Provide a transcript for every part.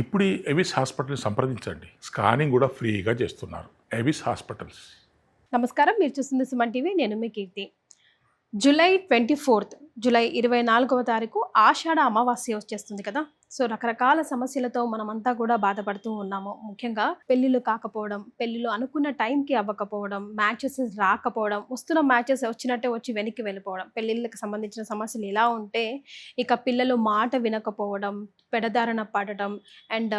ఇప్పుడు ఈ ఎవిస్ హాస్పిటల్ని సంప్రదించండి. స్కానింగ్ కూడా ఫ్రీగా చేస్తున్నారు. Avis hospitals. నమస్కారం, మీరు చూస్తుంది సుమన్ టీవీ. నేను మీ కీర్తి. జూలై 24 జూలై 24వ తారీఖు ఆషాఢ అమావాస్య వచ్చేస్తుంది కదా. సో రకరకాల సమస్యలతో మనమంతా కూడా బాధపడుతూ ఉన్నాము. ముఖ్యంగా పెళ్ళిళ్ళు కాకపోవడం, పెళ్ళిళ్ళు అనుకున్న టైంకి అవ్వకపోవడం, మ్యాచెస్ రాకపోవడం, వస్తున్న మ్యాచెస్ వచ్చినట్టే వచ్చి వెనక్కి వెళ్ళిపోవడం, పెళ్ళిళ్ళకి సంబంధించిన సమస్యలు ఇలా ఉంటే ఇక పిల్లలు మాట వినకపోవడం, పెడదారణ పడడం అండ్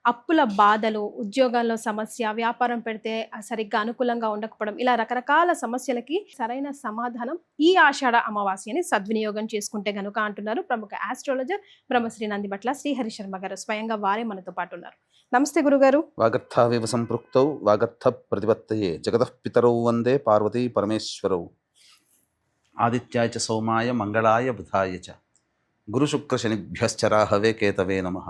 అప్పుల బాధలు, ఉద్యోగాల్లో సమస్య, వ్యాపారం పెడితే సరిగ్గా అనుకూలంగా ఉండకపోవడం, ఇలా రకరకాల సమస్యలకి సరైన సమాధానం ఈ ఆషాఢ అమావాస్యని సద్వినియోగం చేసుకుంటే గనుక అంటున్నారు ప్రముఖ ఆస్ట్రాలజర్ బ్రహ్మశ్రీ నందిబట్ల శ్రీహరి శర్మ గారు. స్వయంగా వారే మనతో పాటు ఉన్నారు. నమస్తే గురుగారు. వాగర్థావివ సంపృక్తౌ వాగర్థ ప్రతిపత్తయే జగతః పితరౌ వందే పార్వతీ పరమేశ్వరౌ ఆదిత్యాయ చ సోమాయ మంగళాయ బుధాయ చ గురు శుక్ర శనిభ్యశ్చరాహవే కేతవే నమః.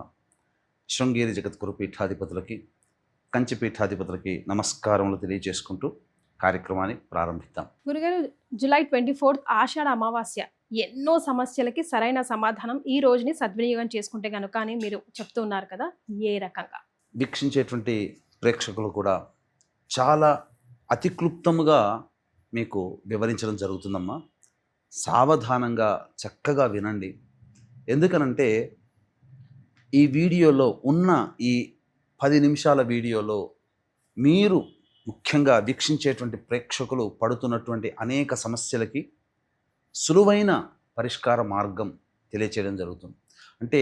శృంగేరి జగద్గురు పీఠాధిపతులకి, కంచి పీఠాధిపతులకి నమస్కారములు తెలియజేసుకుంటూ కార్యక్రమాన్ని ప్రారంభిద్దాం. గురుగారు, జూలై 24 ఆషాఢ అమావాస్య ఎన్నో సమస్యలకి సరైన సమాధానం ఈ రోజుని సద్వినియోగం చేసుకుంటే గనుక అని మీరు చెప్తూ ఉన్నారు కదా, ఏ రకంగా? వీక్షించేటువంటి ప్రేక్షకులు కూడా చాలా అతి క్లుప్తముగా మీకు వివరించడం జరుగుతుందమ్మా. సావధానంగా చక్కగా వినండి. ఎందుకనంటే ఈ వీడియోలో ఉన్న ఈ 10 నిమిషాల వీడియోలో మీరు ముఖ్యంగా వీక్షించేటువంటి ప్రేక్షకులు పడుతున్నటువంటి అనేక సమస్యలకి సులువైన పరిష్కార మార్గం తెలియచేయడం జరుగుతుంది. అంటే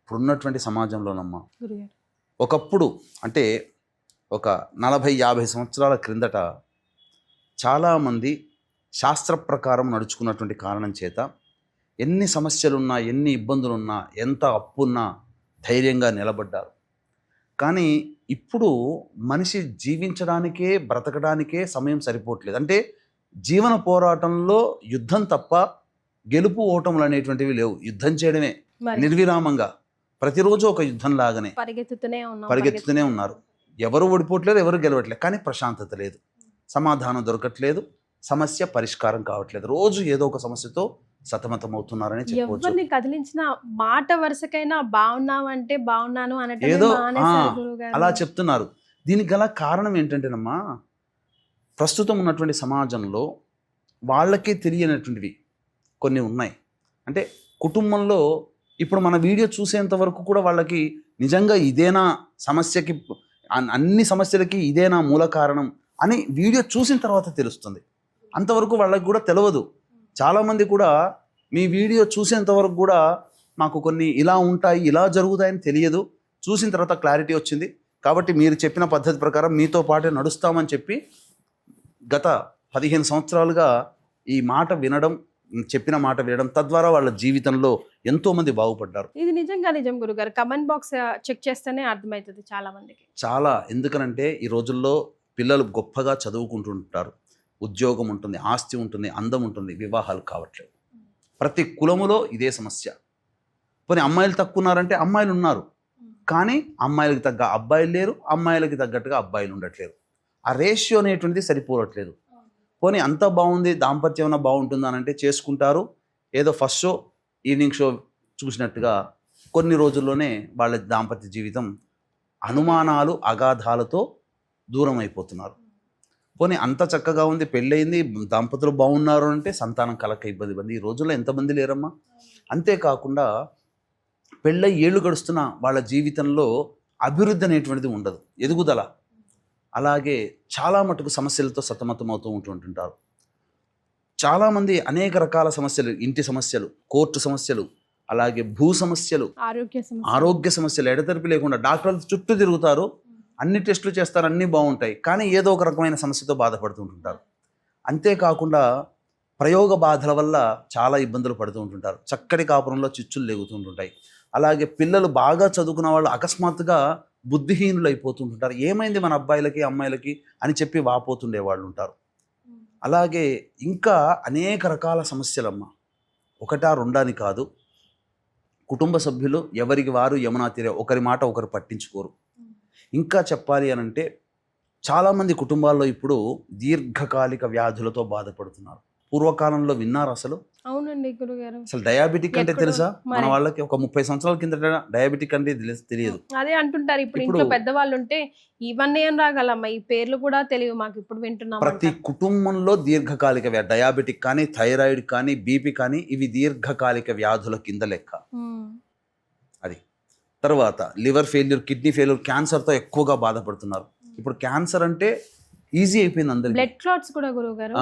ఇప్పుడున్నటువంటి సమాజంలోనమ్మా, ఒకప్పుడు అంటే ఒక 40-50 సంవత్సరాల క్రిందట చాలామంది శాస్త్ర ప్రకారం నడుచుకున్నటువంటి కారణం చేత ఎన్ని సమస్యలున్నా, ఎన్ని ఇబ్బందులున్నా, ఎంత అప్పున్నా ధైర్యంగా నిలబడ్డారు. కానీ ఇప్పుడు మనిషి జీవించడానికే, బ్రతకడానికే సమయం సరిపోవట్లేదు. అంటే జీవన పోరాటంలో యుద్ధం తప్ప గెలుపు ఓటములు అనేటువంటివి లేవు. యుద్ధం చేయడమే నిర్విరామంగా, ప్రతిరోజు ఒక యుద్ధం లాగానే పరిగెత్తుతూనే ఉన్నారు. ఎవరు ఓడిపోవట్లేదు, ఎవరు గెలవట్లేదు. కానీ ప్రశాంతత లేదు, సమాధానం దొరకట్లేదు, సమస్య పరిష్కారం కావట్లేదు. రోజు ఏదో ఒక సమస్యతో సతమతమవుతున్నారని చెప్పవచ్చు. ఎవరిని కదిలించిన మాట వరుసకైనా బాగున్నావంటే బాగున్నాను అన్నట్టు ఏదో అలా చెప్తున్నారు. దీనికి గల కారణం ఏంటంటేనమ్మా, ప్రస్తుతం ఉన్నటువంటి సమాజంలో వాళ్ళకే తెలియనటువంటివి కొన్ని ఉన్నాయి. అంటే కుటుంబంలో ఇప్పుడు మన వీడియో చూసేంత వరకు కూడా వాళ్ళకి నిజంగా ఇదేనా సమస్యకి, అన్ని సమస్యలకి ఇదేనా మూల కారణం అని వీడియో చూసిన తర్వాత తెలుస్తుంది. అంతవరకు వాళ్ళకి కూడా తెలియదు. చాలామంది కూడా మీ వీడియో చూసేంత వరకు కూడా మాకు కొన్ని ఇలా ఉంటాయి, ఇలా జరుగుతాయని తెలియదు. చూసిన తర్వాత క్లారిటీ వచ్చింది. కాబట్టి మీరు చెప్పిన పద్ధతి ప్రకారం మీతో పాటే నడుస్తామని చెప్పి గత 15 సంవత్సరాలుగా ఈ మాట వినడం, చెప్పిన మాట వినడం, తద్వారా వాళ్ళ జీవితంలో ఎంతోమంది బాగుపడ్డారు. ఇది నిజం గురుగారు. కమెంట్ బాక్స్ చెక్ చేస్తేనే అర్థమవుతుంది చాలా మందికి. చాలా. ఎందుకనంటే ఈ రోజుల్లో పిల్లలు గొప్పగా చదువుకుంటుంటారు, ఉద్యోగం ఉంటుంది, ఆస్తి ఉంటుంది, అందం ఉంటుంది, వివాహాలు కావట్లేదు. ప్రతి కులములో ఇదే సమస్య. పోనీ అమ్మాయిలు తక్కువ ఉన్నారంటే అమ్మాయిలు ఉన్నారు, కానీ అమ్మాయిలకి తగ్గ అబ్బాయిలు లేరు, అమ్మాయిలకి తగ్గట్టుగా అబ్బాయిలు ఉండట్లేదు. ఆ రేషియో అనేటువంటిది సరిపోవట్లేదు. పోనీ అంతా బాగుంది, దాంపత్యం ఏమైనా బాగుంటుందా అంటే చేసుకుంటారు. ఏదో ఫస్ట్ షో, ఈవినింగ్ షో చూసినట్టుగా కొన్ని రోజుల్లోనే వాళ్ళ దాంపత్య జీవితం అనుమానాలు, అగాధాలతో దూరం అయిపోతున్నారు. పోనీ అంత చక్కగా ఉంది, పెళ్ళయింది, దంపతులు బాగున్నారు అంటే సంతానం కలక ఇబ్బంది. ఈ రోజుల్లో ఎంతమంది లేరమ్మా. అంతేకాకుండా పెళ్ళై ఏళ్ళు గడుస్తున్న వాళ్ళ జీవితంలో అభివృద్ధి అనేటువంటిది ఉండదు, ఎదుగుదల. అలాగే చాలా మటుకు సమస్యలతో సతమతమవుతూ ఉంటుంటారు. చాలామంది అనేక రకాల సమస్యలు, ఇంటి సమస్యలు, కోర్టు సమస్యలు, అలాగే భూ సమస్యలు, ఆరోగ్య సమస్యలు, ఎడతెరిపి లేకుండా డాక్టర్ల చుట్టూ తిరుగుతారు, అన్ని టెస్టులు చేస్తారు, అన్నీ బాగుంటాయి, కానీ ఏదో ఒక రకమైన సమస్యతో బాధపడుతూ ఉంటుంటారు. అంతేకాకుండా ప్రయోగ బాధల వల్ల చాలా ఇబ్బందులు పడుతూ ఉంటుంటారు. చక్కటి కాపురంలో చిచ్చులు లేగుతుంటుంటాయి. అలాగే పిల్లలు బాగా చదువుకున్న వాళ్ళు అకస్మాత్తుగా బుద్ధిహీనులు అయిపోతుంటుంటారు. ఏమైంది మన అబ్బాయిలకి, అమ్మాయిలకి అని చెప్పి వాపోతుండే వాళ్ళు ఉంటారు. అలాగే ఇంకా అనేక రకాల సమస్యలమ్మ, ఒకటా రెండని కాదు. కుటుంబ సభ్యులు ఎవరికి వారు యమునా తీరే, ఒకరి మాట ఒకరు పట్టించుకోరు. ఇంకా చెప్పాలి అనంటే చాలామంది కుటుంబాల్లో ఇప్పుడు దీర్ఘకాలిక వ్యాధులతో బాధపడుతున్నారు. పూర్వకాలంలో విన్నారు అసలు? అవునండి గురుగారు. అసలు డయాబెటిక్ అంటే ఎక్కడో తెలుసా? మన మరి. వాళ్ళకి ఒక 30 సంవత్సరాల కిందట డయాబెటిక్ అంటే తెలియదు. అదే అంటుంటారు. ఇప్పుడు ఇప్పుడు ఇంట్లో పెద్దవాళ్ళు ఉంటే ఇవన్నీ ఏం రాగలమ్మా, ఈ పేర్లు కూడా తెలియవు మాకు, ఇప్పుడు వింటున్నాం ప్రతి అంటారు. కుటుంబంలో దీర్ఘకాలిక డయాబెటిక్ కానీ, థైరాయిడ్ కానీ, బీపీ కానీ ఇవి దీర్ఘకాలిక వ్యాధుల కింద లెక్క. అది తర్వాత లివర్ ఫెయిల్యూర్, కిడ్నీ ఫెయిల్యూర్, క్యాన్సర్తో ఎక్కువగా బాధపడుతున్నారు. ఇప్పుడు క్యాన్సర్ అంటే ఈజీ అయిపోయింది అందరికి. బ్లడ్ క్లాట్స్ కూడా గురుగారు,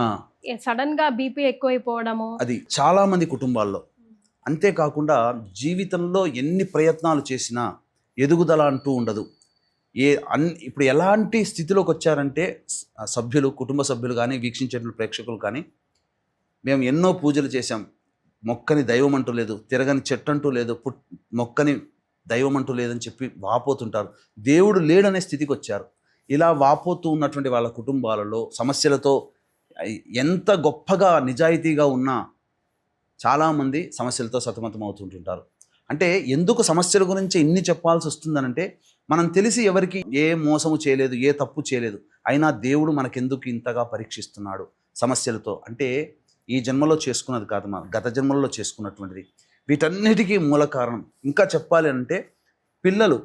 సడన్ గా బీపీ ఎక్కువైపోవడము, అది చాలా మంది కుటుంబాల్లో. అంతేకాకుండా జీవితంలో ఎన్ని ప్రయత్నాలు చేసినా ఎదుగుదల అంటూ ఉండదు. ఇప్పుడు ఎలాంటి స్థితిలోకి వచ్చారంటే సభ్యులు, కుటుంబ సభ్యులు కానీ, వీక్షించే ప్రేక్షకులు కానీ, మేము ఎన్నో పూజలు చేశాం, మొక్కని దైవం అంటూ లేదు, తిరగని చెట్టు అంటూ లేదు, మొక్కని దైవం అంటూ లేదని చెప్పి వాపోతుంటారు. దేవుడు లేడనే స్థితికి వచ్చారు. ఇలా వాపోతూ ఉన్నటువంటి వాళ్ళ కుటుంబాలలో సమస్యలతో ఎంత గొప్పగా నిజాయితీగా ఉన్నా చాలామంది సమస్యలతో సతమతం అవుతుంటుంటారు. అంటే ఎందుకు సమస్యల గురించి ఇన్ని చెప్పాల్సి వస్తుందనంటే, మనం తెలిసి ఎవరికి ఏ మోసము చేయలేదు, ఏ తప్పు చేయలేదు, అయినా దేవుడు మనకెందుకు ఇంతగా పరీక్షిస్తున్నాడు సమస్యలతో అంటే, ఈ జన్మలో చేసుకున్నది కాదు, మన గత జన్మల్లో చేసుకున్నటువంటిది. వీటన్నిటికీ మూల కారణం ఇంకా చెప్పాలి అంటే, పిల్లలు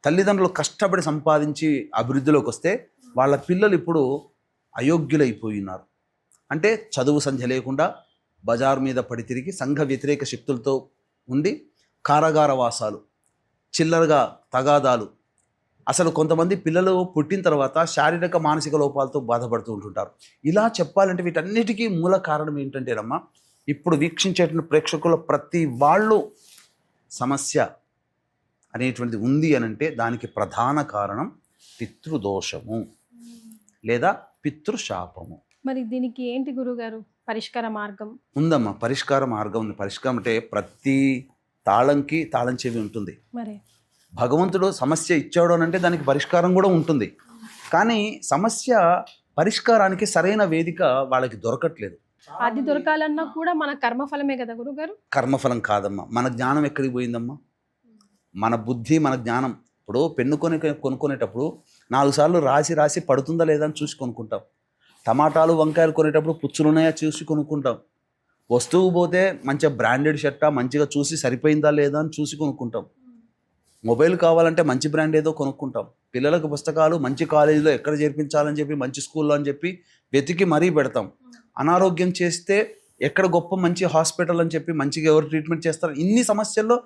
తల్లిదండ్రులు కష్టపడి సంపాదించి అభివృద్ధిలోకి వస్తే వాళ్ళ పిల్లలు ఇప్పుడు అయోగ్యులైపోయినారు. అంటే చదువు సంధ్య లేకుండా బజారు మీద పడి తిరిగి సంఘ వ్యతిరేక శక్తులతో ఉండి కారాగార వాసాలు, చిల్లరగా తగాదాలు. అసలు కొంతమంది పిల్లలు పుట్టిన తర్వాత శారీరక మానసిక లోపాలతో బాధపడుతూ ఉంటుంటారు. ఇలా చెప్పాలంటే వీటన్నిటికీ మూల కారణం ఏంటంటేనమ్మా, ఇప్పుడు వీక్షించేటువంటి ప్రేక్షకుల ప్రతి వాళ్ళు సమస్య అనేటువంటిది ఉంది అని అంటే దానికి ప్రధాన కారణం పితృదోషము లేదా పితృశాపము. మరి దీనికి ఏంటి గురుగారు పరిష్కార మార్గం? ఉందమ్మా, పరిష్కార మార్గం ఉంది. పరిష్కారం అంటే ప్రతి తాళంకి తాళం చెవి ఉంటుంది. మరి భగవంతుడు సమస్య ఇచ్చాడు అని అంటే దానికి పరిష్కారం కూడా ఉంటుంది. కానీ సమస్య పరిష్కారానికి సరైన వేదిక వాళ్ళకి దొరకట్లేదు. అది దొరకాలన్నా కూడా మన కర్మఫలమే కదా గురుగారు? కర్మఫలం కాదమ్మా, మన జ్ఞానం ఎక్కడికి పోయిందమ్మా? మన బుద్ధి, మన జ్ఞానం. ఇప్పుడు పెన్ను కొనుక్కునేటప్పుడు 4 సార్లు రాసి పడుతుందా లేదా అని చూసి కొనుక్కుంటాం. టమాటాలు, వంకాయలు కొనేటప్పుడు పుచ్చులున్నాయా చూసి కొనుక్కుంటాం. వస్తువు పోతే మంచిగా బ్రాండెడ్ షర్టా మంచిగా చూసి సరిపోయిందా లేదా అని చూసి కొనుక్కుంటాం. మొబైల్ కావాలంటే మంచి బ్రాండ్ ఏదో కొనుక్కుంటాం. పిల్లలకు పుస్తకాలు మంచి కాలేజీలో ఎక్కడ చేర్పించాలని చెప్పి, మంచి స్కూల్లో అని చెప్పి వెతికి మరీ పెడతాం. అనారోగ్యం చేస్తే ఎక్కడ గొప్ప మంచి హాస్పిటల్ అని చెప్పి మంచిగా ఎవరు ట్రీట్మెంట్ చేస్తారు. ఇన్ని సమస్యల్లో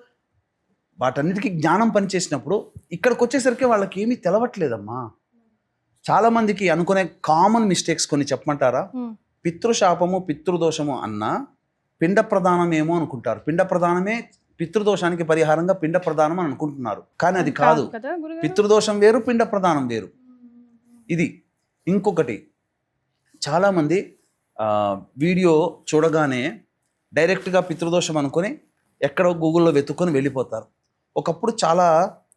వాటన్నిటికీ జ్ఞానం పనిచేసినప్పుడు ఇక్కడికి వచ్చేసరికి వాళ్ళకి ఏమీ తెలవట్లేదమ్మా. చాలామందికి అనుకునే కామన్ మిస్టేక్స్ కొన్ని చెప్పమంటారా? పితృశాపము, పితృదోషము అన్న పిండ ప్రదానం ఏమో అనుకుంటారు. పిండ ప్రదానమే పితృదోషానికి పరిహారంగా పిండ ప్రదానం అని అనుకుంటున్నారు. కానీ అది కాదు. పితృదోషం వేరు, పిండ ప్రదానం వేరు. ఇది ఇంకొకటి, చాలామంది వీడియో చూడగానే డైరెక్ట్గా పితృదోషం అనుకొని ఎక్కడో గూగుల్లో వెతుక్కొని వెళ్ళిపోతారు. ఒకప్పుడు చాలా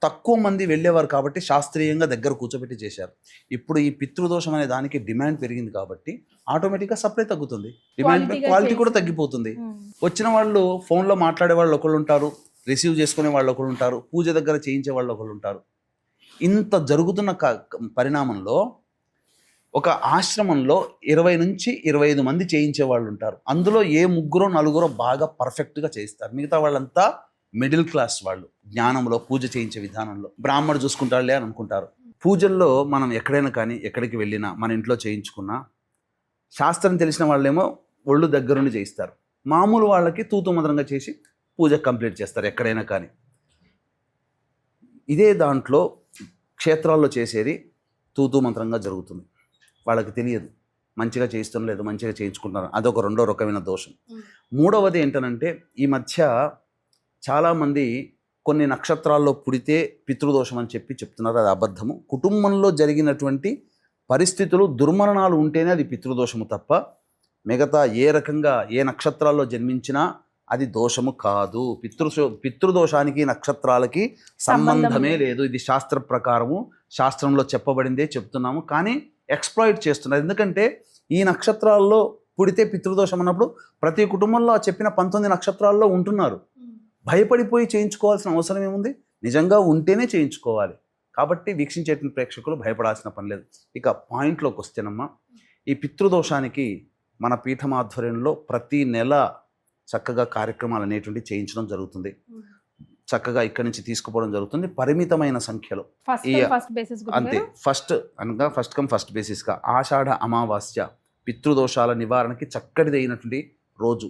తక్కువ మంది వెళ్ళేవారు కాబట్టి శాస్త్రీయంగా దగ్గర కూర్చోబెట్టి చేశారు. ఇప్పుడు ఈ పితృదోషం అనే దానికి డిమాండ్ పెరిగింది కాబట్టి ఆటోమేటిక్గా సప్లై తగ్గుతుంది, డిమాండ్ క్వాలిటీ కూడా తగ్గిపోతుంది. వచ్చిన వాళ్ళు ఫోన్లో మాట్లాడే వాళ్ళు ఒకళ్ళు ఉంటారు, రిసీవ్ చేసుకునే వాళ్ళు ఒకళ్ళు ఉంటారు, పూజ దగ్గర చేయించే వాళ్ళు ఒకళ్ళు ఉంటారు. ఇంత జరుగుతున్న పరిణామంలో ఒక ఆశ్రమంలో 20 నుంచి 25 మంది చేయించే వాళ్ళు ఉంటారు. అందులో ఏ 3-4 బాగా పర్ఫెక్ట్గా చేయిస్తారు. మిగతా వాళ్ళంతా మిడిల్ క్లాస్ వాళ్ళు. జ్ఞానంలో, పూజ చేయించే విధానంలో బ్రాహ్మణుడు చూసుకుంటాడులే అని అనుకుంటారు. పూజల్లో మనం ఎక్కడైనా కానీ ఎక్కడికి వెళ్ళినా, మన ఇంట్లో చేయించుకున్నా, శాస్త్రం తెలిసిన వాళ్ళేమో ఒళ్ళు దగ్గరుండి చేయిస్తారు. మామూలు వాళ్ళకి తూతు మంత్రంగా చేసి పూజ కంప్లీట్ చేస్తారు ఎక్కడైనా కానీ. ఇదే దాంట్లో క్షేత్రాల్లో చేసేది తూతు మంత్రంగా జరుగుతుంది. వాళ్ళకి తెలియదు మంచిగా చేయిస్తాం లేదు, మంచిగా చేయించుకుంటున్నారు. అదొక రెండో రకమైన దోషం. మూడవది ఏంటనంటే, ఈ మధ్య చాలామంది కొన్ని నక్షత్రాల్లో పుడితే పితృదోషం అని చెప్తున్నారు. అది అబద్ధము. కుటుంబంలో జరిగినటువంటి పరిస్థితులు, దుర్మరణాలు ఉంటేనే అది పితృదోషము తప్ప మిగతా ఏ రకంగా ఏ నక్షత్రాల్లో జన్మించినా అది దోషము కాదు. పితృదోషానికి నక్షత్రాలకి సంబంధమే లేదు. ఇది శాస్త్ర ప్రకారము, శాస్త్రంలో చెప్పబడిందే చెప్తున్నాము. కానీ ఎక్స్ప్లాయిట్ చేస్తున్నారు. ఎందుకంటే ఈ నక్షత్రాల్లో పుడితే పితృదోషం అన్నప్పుడు ప్రతి కుటుంబంలో చెప్పిన 19 నక్షత్రాల్లో ఉంటున్నారు. భయపడిపోయి చేయించుకోవాల్సిన అవసరం ఏముంది? నిజంగా ఉంటేనే చేయించుకోవాలి. కాబట్టి వీక్షించేటువంటి ప్రేక్షకులు భయపడాల్సిన పని లేదు. ఇక పాయింట్లోకి వస్తేనమ్మా, ఈ పితృదోషానికి మన పీఠం ఆధ్వర్యంలో ప్రతి నెల చక్కగా కార్యక్రమాలు అనేటువంటి చేయించడం జరుగుతుంది. చక్కగా ఇక్కడి నుంచి తీసుకుపోవడం జరుగుతుంది పరిమితమైన సంఖ్యలో. ఫస్ట్ బేసిస్ అంతే, ఫస్ట్ కమ్ ఫస్ట్ బేసిస్గా ఆషాఢ అమావాస్య పితృదోషాల నివారణకి చక్కటిదైనటువంటి రోజు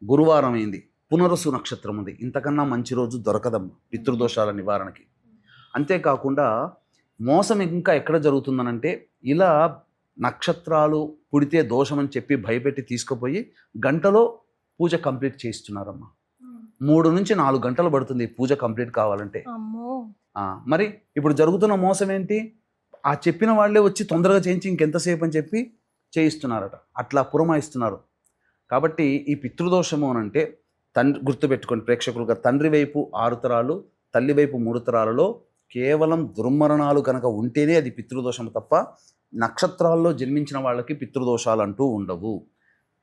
గురువారం అయింది. పునరసు నక్షత్రం ఉంది. ఇంతకన్నా మంచి రోజు దొరకదమ్మ పితృదోషాల నివారణకి. అంతేకాకుండా మోసం ఇంకా ఎక్కడ జరుగుతుందనంటే, ఇలా నక్షత్రాలు పుడితే దోషం అని చెప్పి భయపెట్టి తీసుకుపోయి గంటలో పూజ కంప్లీట్ చేయిస్తున్నారమ్మా. 3 నుంచి 4 గంటలు పడుతుంది పూజ కంప్లీట్ కావాలంటే. మరి ఇప్పుడు జరుగుతున్న మోసం ఏంటి? ఆ చెప్పిన వాళ్ళే వచ్చి తొందరగా చేయించి ఇంకెంతసేపు అని చెప్పి చేయిస్తున్నారట. అట్లా పురమాయిస్తున్నారు. కాబట్టి ఈ పితృదోషము అని అంటే గుర్తుపెట్టుకోండి ప్రేక్షకులుగా, తండ్రి వైపు 6 తరాలు, తల్లి వైపు 3 తరాలలో కేవలం దుర్మరణాలు కనుక ఉంటేనే అది పితృదోషం తప్ప నక్షత్రాల్లో జన్మించిన వాళ్ళకి పితృదోషాలు అంటూ ఉండవు.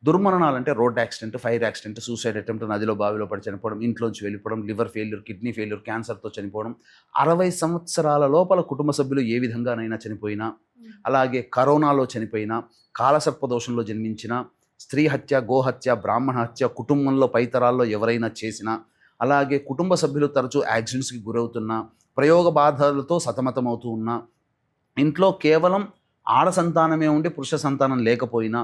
దుర్మరణాలు అంటే road accident, fire accident, suicide attempt, నదిలో బావిలో పడి చనిపోవడం, ఇంట్లోంచి వెళ్ళిపోవడం, లివర్ ఫెయిల్యూర్, కిడ్నీ ఫెయిల్యూర్, క్యాన్సర్తో చనిపోవడం, 60 సంవత్సరాల లోపల కుటుంబ సభ్యులు ఏ విధంగానైనా చనిపోయినా, అలాగే కరోనాలో చనిపోయినా, కాలసర్పదోషంలో జన్మించిన, స్త్రీ హత్య, గోహత్య, బ్రాహ్మణ హత్య కుటుంబంలో పైతరాల్లో ఎవరైనా చేసినా, అలాగే కుటుంబ సభ్యులు తరచూ యాక్సిడెంట్స్కి గురవుతున్నా, ప్రయోగ బాధలతో సతమతమవుతూ ఉన్నా, ఇంట్లో కేవలం ఆడ సంతానమే ఉండి పురుష సంతానం లేకపోయినా,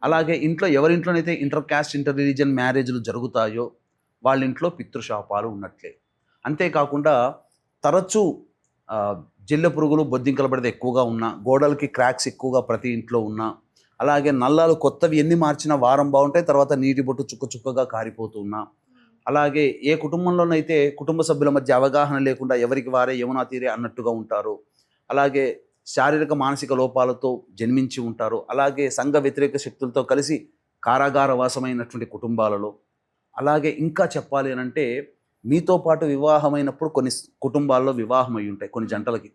అలాగే ఇంట్లో ఎవరింట్లోనైతే ఇంటర్ క్యాస్ట్, ఇంటర్ రిలీజియన్ మ్యారేజ్లు జరుగుతాయో వాళ్ళ ఇంట్లో పితృశాపాలు ఉన్నట్లే. అంతేకాకుండా తరచూ జిల్లె పురుగులు, బొద్దింకల పడితే ఎక్కువగా ఉన్నా, గోడలకి క్రాక్స్ ఎక్కువగా ప్రతి ఇంట్లో ఉన్నా, అలాగే నల్లాలు కొత్తవి ఎన్ని మార్చినా వారం బాగుంటాయి, తర్వాత నీటి బొట్టు చుక్క చుక్కగా కారిపోతూ ఉన్నా, అలాగే ఏ కుటుంబంలోనైతే కుటుంబ సభ్యుల మధ్య అవగాహన లేకుండా ఎవరికి వారే యమునా తీరే అన్నట్టుగా ఉంటారు, అలాగే శారీరక మానసిక లోపాలతో జన్మించి ఉంటారు, అలాగే సంఘ వ్యతిరేక శక్తులతో కలిసి కారాగార వాసమైనటువంటి కుటుంబాలలో, అలాగే ఇంకా చెప్పాలి అని అంటే మీతో పాటు వివాహమైనప్పుడు కొన్ని కుటుంబాల్లో వివాహం అయి ఉంటాయి కొన్ని జంటలకి.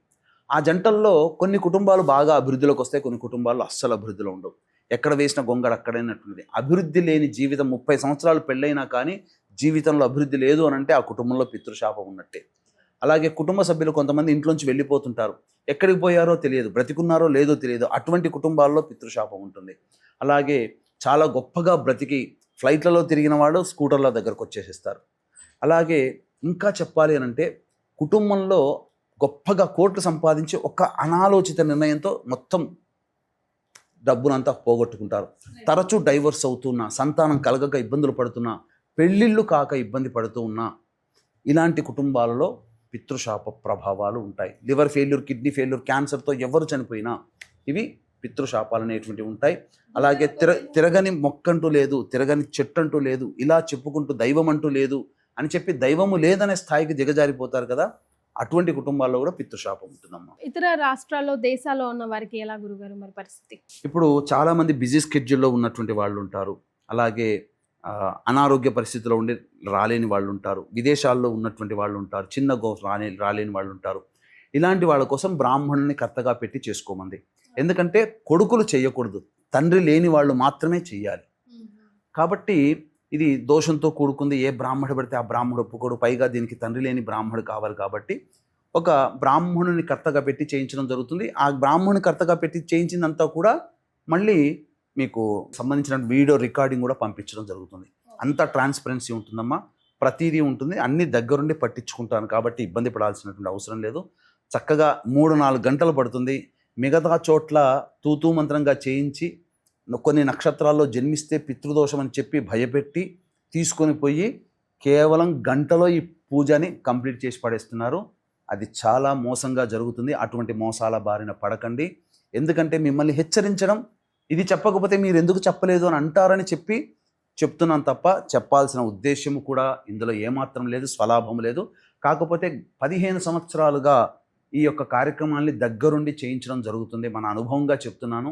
ఆ జంటల్లో కొన్ని కుటుంబాలు బాగా అభివృద్ధిలోకి వస్తాయి, కొన్ని కుటుంబాల్లో అస్సలు అభివృద్ధిలో ఉండవు. ఎక్కడ వేసిన గొంగడ అక్కడైనటువంటిది. అభివృద్ధి లేని జీవితం, 30 సంవత్సరాలు పెళ్ళైనా కానీ జీవితంలో అభివృద్ధి లేదు అని అంటే ఆ కుటుంబంలో పితృశాపం ఉన్నట్టే. అలాగే కుటుంబ సభ్యులు కొంతమంది ఇంట్లోంచి వెళ్ళిపోతుంటారు, ఎక్కడికి పోయారో తెలియదు, బ్రతికున్నారో లేదో తెలియదు, అటువంటి కుటుంబాల్లో పితృశాపం ఉంటుంది. అలాగే చాలా గొప్పగా బ్రతికి ఫ్లైట్లలో తిరిగిన వాళ్ళు స్కూటర్ల దగ్గరకు వచ్చేసేస్తారు. అలాగే ఇంకా చెప్పాలి అని అంటే కుటుంబంలో గొప్పగా కోట్లు సంపాదించి ఒక అనాలోచిత నిర్ణయంతో మొత్తం డబ్బునంతా పోగొట్టుకుంటారు. తరచూ డైవర్స్ అవుతున్నా, సంతానం కలగక ఇబ్బందులు పడుతున్నా, పెళ్ళిళ్ళు కాక ఇబ్బంది పడుతూ ఉన్నా, ఇలాంటి కుటుంబాలలో పితృశాప ప్రభావాలు ఉంటాయి. లివర్ ఫెయిల్యూర్, కిడ్నీ ఫెయిల్యూర్, క్యాన్సర్తో ఎవరు చనిపోయినా ఇవి పితృశాపాలు అనేటువంటివి ఉంటాయి. అలాగే తిరగని మొక్కంటూ లేదు, తిరగని చెట్టు అంటూ లేదు, ఇలా చెప్పుకుంటూ దైవం అంటూ లేదు అని చెప్పి దైవము లేదనే స్థాయికి దిగజారిపోతారు కదా, అటువంటి కుటుంబాల్లో కూడా పితృశాపం ఉంటుందమ్మా. ఇతర రాష్ట్రాల్లో, దేశాల్లో ఉన్న వారికి ఎలా గురుగారు మరి పరిస్థితి? ఇప్పుడు చాలామంది బిజీ స్కెడ్యూల్లో ఉన్నటువంటి వాళ్ళు ఉంటారు, అలాగే అనారోగ్య పరిస్థితిలో ఉండి రాలేని వాళ్ళు ఉంటారు, విదేశాల్లో ఉన్నటువంటి వాళ్ళు ఉంటారు, చిన్న రాలేని వాళ్ళు ఉంటారు. ఇలాంటి వాళ్ళ కోసం బ్రాహ్మణుని కర్తగా పెట్టి చేసుకోమంది. ఎందుకంటే కొడుకులు చేయకూడదు, తండ్రి లేని వాళ్ళు మాత్రమే చెయ్యాలి. కాబట్టి ఇది దోషంతో కూడుకుంది. ఏ బ్రాహ్మడు పడితే ఆ బ్రాహ్మడు ఒప్పుకోడు, పైగా దీనికి తండ్రి లేని బ్రాహ్మడు కావాలి. కాబట్టి ఒక బ్రాహ్మణుని కర్తగా పెట్టి చేయించడం జరుగుతుంది. ఆ బ్రాహ్మణుని కర్తగా పెట్టి చేయించిందంతా కూడా మళ్ళీ మీకు సంబంధించిన వీడియో రికార్డింగ్ కూడా పంపించడం జరుగుతుంది. అంత ట్రాన్స్పరెన్సీ ఉంటుందమ్మా, ప్రతిదీ ఉంటుంది, అన్ని దగ్గరుండి పట్టించుకుంటాను. కాబట్టి ఇబ్బంది పడాల్సినటువంటి అవసరం లేదు. చక్కగా 3-4 గంటలు పడుతుంది. మిగతా చోట్ల తూతూ మంత్రంగా చేయించి కొన్ని నక్షత్రాల్లో జన్మిస్తే పితృదోషం అని చెప్పి భయపెట్టి తీసుకొని పోయి కేవలం గంటలో ఈ పూజని కంప్లీట్ చేసి పడేస్తున్నారు. అది చాలా మోసంగా జరుగుతుంది. అటువంటి మోసాల బారిన పడకండి. ఎందుకంటే మిమ్మల్ని హెచ్చరించడం, ఇది చెప్పకపోతే మీరు ఎందుకు చెప్పలేదు అని అంటారని చెప్తున్నాను తప్ప చెప్పాల్సిన ఉద్దేశం కూడా ఇందులో ఏమాత్రం లేదు, స్వలాభం లేదు. కాకపోతే 15 సంవత్సరాలుగా ఈ యొక్క కార్యక్రమాన్ని దగ్గరుండి చేయించడం జరుగుతుంది. మన అనుభవంగా చెప్తున్నాను,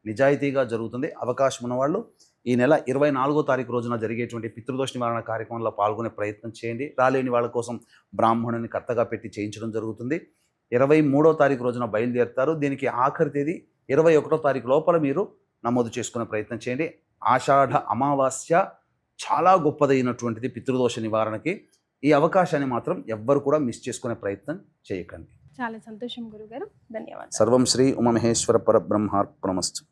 నిజాయితీగా జరుగుతుంది. అవకాశం ఉన్నవాళ్ళు ఈ నెల 24వ తారీఖు రోజున జరిగేటువంటి పితృదోష నివారణ కార్యక్రమంలో పాల్గొనే ప్రయత్నం చేయండి. రాలేని వాళ్ళ కోసం బ్రాహ్మణుని కర్తగా పెట్టి చేయించడం జరుగుతుంది. 23వ తారీఖు రోజున బయలుదేరుతారు. దీనికి ఆఖరి తేదీ 21వ తారీఖు లోపల మీరు నమోదు చేసుకునే ప్రయత్నం చేయండి. ఆషాఢ అమావాస్య చాలా గొప్పదైనటువంటిది పితృదోష నివారణకి. ఈ అవకాశాన్ని మాత్రం ఎవ్వరు కూడా మిస్ చేసుకునే ప్రయత్నం చేయకండి. చాలా సంతోషం గురుగారు, ధన్యవాదాలు. సర్వం శ్రీ ఉమామహేశ్వర పరబ్రహ్మార్పణమస్తు.